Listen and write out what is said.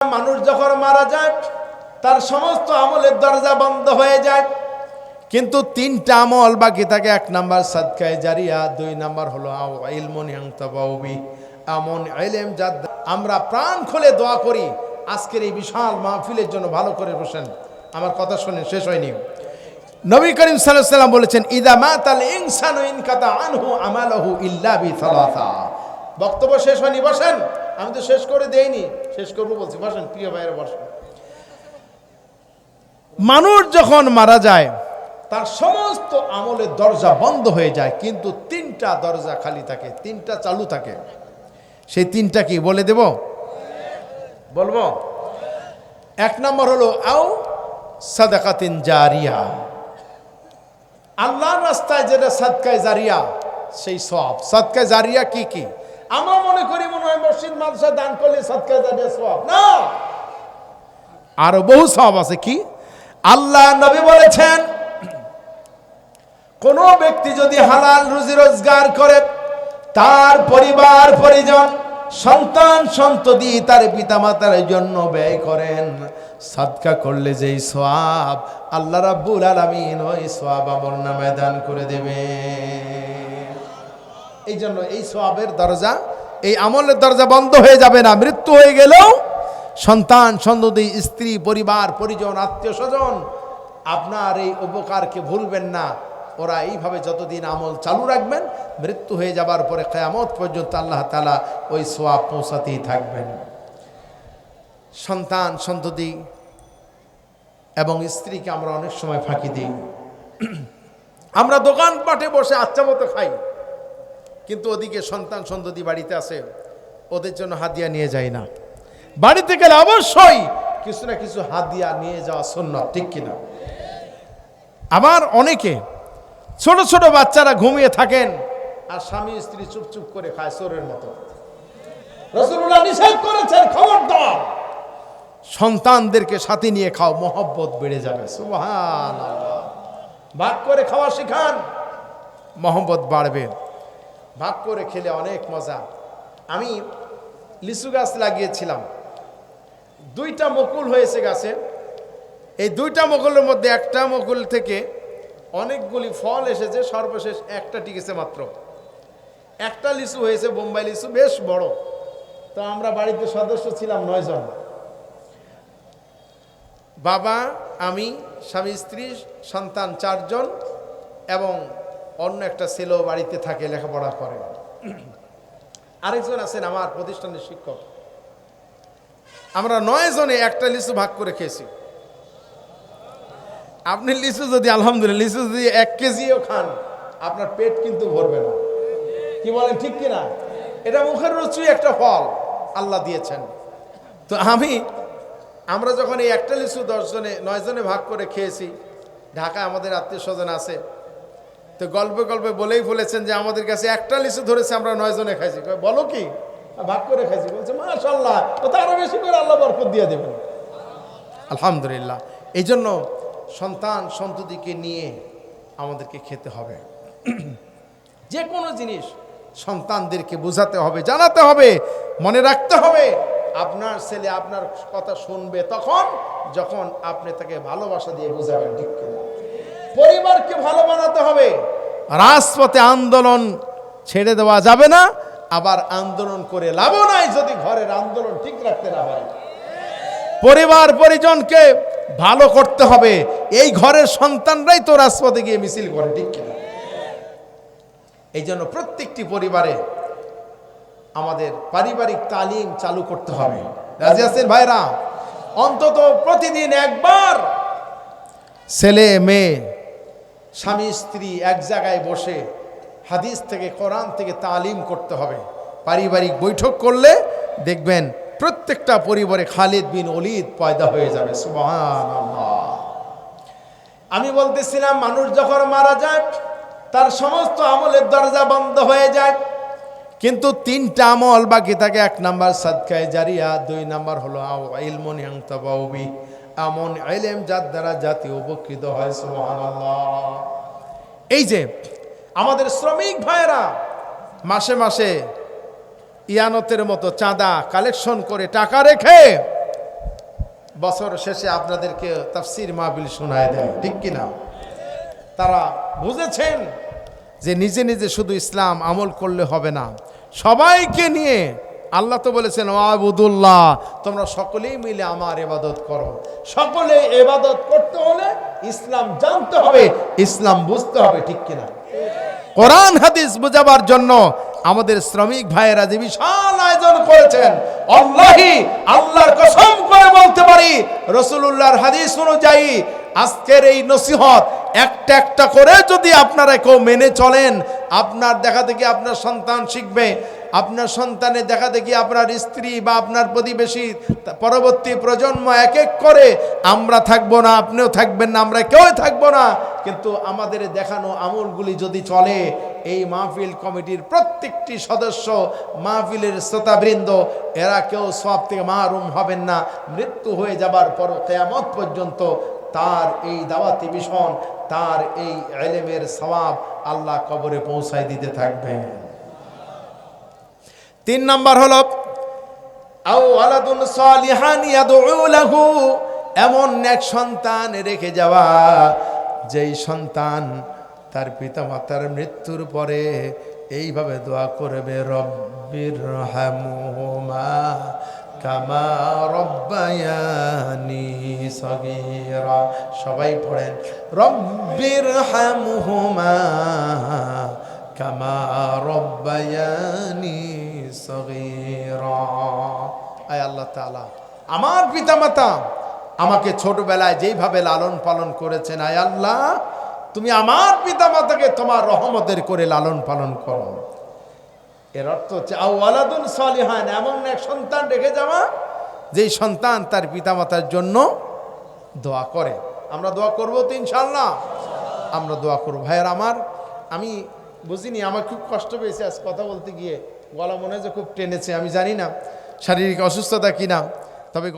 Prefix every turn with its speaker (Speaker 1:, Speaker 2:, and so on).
Speaker 1: মানুষ যখন মারা যায় তার সমস্ত আমলের দরজা বন্ধ হয়ে যায়, কিন্তু তিনটা আমল বাকি থাকে। এক নাম্বার সাদকায়ে জারিয়া, দুই নাম্বার হলো ইলমুন ইয়ানতাফাউ বিহি, এমন ইলম যার আমরা প্রাণ খুলে দোয়া করি। আজকের এই বিশাল মাহফিলের জন্য ভালো করে বসেন, আমার কথা শুনে শেষ হয়নি। নবী করিম সাল্লাল্লাহু আলাইহি ওয়াসাল্লাম বলেছেন, ইদা মাতাল ইনসানু ইনকাতা আনহু আমালুহু ইল্লা বিসালাসা। বক্তব্য শেষ হয়নি, বসেন। আমি তো শেষ করে দেইনি, শেষ করবো বলছি, বসেন প্রিয় ভাইয়েরা বসেন। মানুষ যখন মারা যায় তার সমস্ত আমলের দরজা বন্ধ হয়ে যায়, কিন্তু তিনটা দরজা খালি থাকে, তিনটা চালু থাকে। সেই তিনটা কি বলে দেব? বলবো। এক নম্বর হলো আও সাদাকাতিন জারিয়া, আল্লাহর রাস্তায় যেটা সাদকায়ে জারিয়া, সেই সওয়াব। সাদকায়ে জারিয়া কি কি? আমরা মনে করি মনে হয় মসজিদ মাদ্রাসা দান করলে সাদকায়ে জারিয়া সওয়াব, না, আরো বহু সওয়াব আছে। কি? আল্লাহ নবী বলেছেন, কোন ব্যক্তি যদি হালাল রুজি রোজগার করে, তার পরিবার পরিজন সন্তান সন্ততি তার পিতামাতার জন্য ব্যয় করেন, সাদকা করলে যেই সওয়াব, আল্লাহ রাব্বুল আলামিন ওই সওয়াব আমলনামায় দান করে দেবে। এই জন্য এই সওয়াবের দরজা, এই আমলের দরজা বন্ধ হয়ে যাবে না। মৃত্যু হয়ে গেলেও সন্তান সন্ততি, স্ত্রী, পরিবার পরিজন, আত্মীয় স্বজন আপনার এই উপকারকে ভুলবেন না। ওরা এইভাবে যতদিন আমল চালু রাখবেন, মৃত্যু হয়ে যাবার পরে কিয়ামত পর্যন্ত আল্লাহ তাআলা ওই সওয়াব পৌঁছাতেই থাকবেন। সন্তান সন্ততি এবং স্ত্রীকে আমরা অনেক সময় ফাঁকি দিই। আমরা দোকানপাটে বসে আচ্ছা মতো খাই, কিন্তু ওদিকে সন্তান সন্ততি বাড়িতে আসে, ওদের জন্য হাদিয়া নিয়ে যাই না। বাড়িতে গেলে অবশ্যই কিছু না কিছু হাদিয়া নিয়ে যাওয়া সুন্নাত, ঠিক কিনা? আবার অনেকে ছোট ছোট বাচ্চারা ঘুমিয়ে থাকেন আর স্বামী স্ত্রী চুপচুপ করে খায় চোরের মতো। রাসূলুল্লাহ নিষেধ করেছেন, খবরদার, সন্তানদেরকে সাথে নিয়ে খাও, মহব্বত বেড়ে যাবে। সুবহানাল্লাহ। ভাগ করে খাওয়া শিখান, মহব্বত বাড়বে। ভাগ করে খেলে অনেক মজা। আমি লিচু গাছ লাগিয়েছিলাম, দুইটা মুকুল হয়েছে গাছে। এই দুইটা মুকুলের মধ্যে একটা মুকুল থেকে অনেকগুলি ফল এসেছে, সর্বশেষ একটা টিকেছে মাত্র। একটা লিচু হয়েছে, বোম্বাই লিচু, বেশ বড়। তো আমরা বাড়িতে সদস্য ছিলাম 9 জন, বাবা, আমি, স্বামী স্ত্রী, সন্তান 4 জন এবং অন্য একটা ছেলেও বাড়িতে থাকে, লেখাপড়া করে। আরেকজন আছেন আমার প্রতিষ্ঠানের শিক্ষক। আমরা 9 জনে একটা লিচু ভাগ করে খেয়েছি। আপনি লিচু যদি, আলহামদুলিল্লাহ, লিচু যদি 1 কেজিও খান, আপনার পেট কিন্তু ভরবে না। কি বলেন, ঠিক কিনা? এটা মুখের রুচি একটা ফল আল্লাহ দিয়েছেন। তো আমরা যখন এই একটা লিচু 9 জনে ভাগ করে খেয়েছি, ঢাকায় আমাদের আত্মীয় স্বজন আছে, তো গল্পে গল্পে বলেই বলেছেন যে আমাদের কাছে একটা লিচু ধরেছে, আমরা 9 জনে খাইছি। বলো কি, ভাগ করে খাইছি? বলছে মাশাআল্লাহ, তো আরো বেশি করে আল্লাহ বরকত দিয়ে দেবেন। আলহামদুলিল্লাহ। এই জন্য সন্তান সন্ততিকে নিয়ে আমাদেরকে খেতে হবে। যে কোনো জিনিস সন্তানদেরকে বোঝাতে হবে, জানাতে হবে, মনে রাখতে হবে। আপনার ছেলে আপনার কথা শুনবে তখন যখন আপনি তাকে ভালোবাসা দিয়ে বোঝাবেন, ঠিক কিনা? পরিবারকে ভালো বানাতে হবে। রাজপথে আন্দোলন ছেড়ে দেওয়া যাবে না, আবার আন্দোলন করে লাভ নাই যদি ঘরের আন্দোলন ঠিক রাখতে না পারে। পরিবার পরিজনকে ভালো করতে হবে। এই ঘরের সন্তানরাই তো রাজপথে গিয়ে মিছিল করে, ঠিক কিনা? এই জন্য প্রত্যেকটি পরিবারে আমাদের পারিবারিক তালিম চালু করতে হবে। রাজি আছেন ভাইরা? অন্তত প্রতিদিন একবার ছেলে মেয়ে, স্বামী স্ত্রী এক জায়গায় বসে হাদিস থেকে, কোরআন থেকে তালিম করতে হবে। পারিবারিক বৈঠক করলে দেখবেন প্রত্যেকটা পরিবারে খালিদ বিন ওলীদ পয়দা হয়ে যাবে। সুবহানাল্লাহ। আমি বলতেছিলাম, মানুষ যখন মারা যায় তার সমস্ত আমলের দরজা বন্ধ হয়ে যায়, কিন্তু তিনটা আমল বাকি থাকে। এক নাম্বার সাদকায়ে জারিয়া, দুই নাম্বার হলো ইলমুন ইয়ানতাফাউ বিহি, এমন ইলম যার দ্বারা জাতি উপকৃত হয়। সুবহানাল্লাহ। এই যে আমাদের শ্রমিক ভাইয়েরা মাসে মাসে ইয়ানতের মতো চাঁদা কালেকশন করে টাকা রেখে বছর শেষে আপনাদেরকে তাফসীর মাহফিল শোনায় দেয়, ঠিক কিনা? তারা বুঝেছেন যে নিজে নিজে শুধু ইসলাম আমল করলে হবে না, সবাইকে নিয়ে। আল্লাহ তো বলেছেন ওয়াবুদুল্লাহ, তোমরা সকলেই মিলে আমার ইবাদত করো। সকলে ইবাদত করতে হলে ইসলাম জানতে হবে, ইসলাম বুঝতে হবে, ঠিক কিনা? কোরআন হাদিস বোঝাবার জন্য আমাদের শ্রমিক ভাইয়েরা যে বিশাল আয়োজন করেছেন, আল্লাহি আল্লাহর কসম করে বলতে পারি, রাসূলুল্লাহর হাদিস অনুযায়ী আজকের এই নসিহত একটা একটা করে যদি আপনারা কেউ মেনে চলেন, আপনার দেখা দেখি আপনার সন্তান শিখবে, আপনার সন্তানের দেখা দেখি আপনার স্ত্রী বা আপনার প্রতিবেশী, পরবর্তী প্রজন্ম এক এক করে, আমরা থাকবো না, আপনিও থাকবেন না, আমরা কেউ থাকবো না, কিন্তু আমাদের দেখানো আমলগুলি যদি চলে, এই মাহফিল কমিটির প্রত্যেকটি সদস্য, মাহফিলের শ্রোতাবৃন্দ, এরা কেউ সওয়াব থেকে মাহরুম হবেন না। মৃত্যু হয়ে যাবার পর কিয়ামত পর্যন্ত তার এই দাওয়াতি মিশন, তার এই ইলমের সওয়াব আল্লাহ কবরে পৌঁছায় দিতে থাকবেন। 3 নাম্বার হলো আও ওয়ালাদুন সালিহান ইয়াদউ লাহু, এমন এক সন্তান রেখে যাওয়া যেই সন্তান তার পিতামাতার মৃত্যুর পরে এইভাবে দোয়া করবে, রব্বিরহামহুমা কামা রব্বায়ানি সগীরা। সবাই পড়েন, রব্বিরহামহুমা কামা রব্বায়ানি সগীরা। আয় আল্লাহ তাআলা, আমার পিতামাতা আমাকে ছোটবেলায় যেইভাবে লালন পালন করেছেন, আয় আল্লাহ তুমি আমার পিতামাতাকে তোমার রহমতের করে লালন পালন করো। এর অর্থ হচ্ছে আও ওয়ালাদুন সালিহান, এমন এক সন্তান রেখে যাওয়া যেই সন্তান তার পিতামাতার জন্য দোয়া করে। আমরা দোয়া করবো তো ইনশাআল্লাহ, আমরা দোয়া করবো। ভাইয়ের আমার, আমি বুঝিনি, আমার খুব কষ্ট পেয়েছে আজ কথা বলতে গিয়ে, গলা মনে হয় যে খুব টেনেছে, আমি জানি না শারীরিক অসুস্থতা কিনা, তবে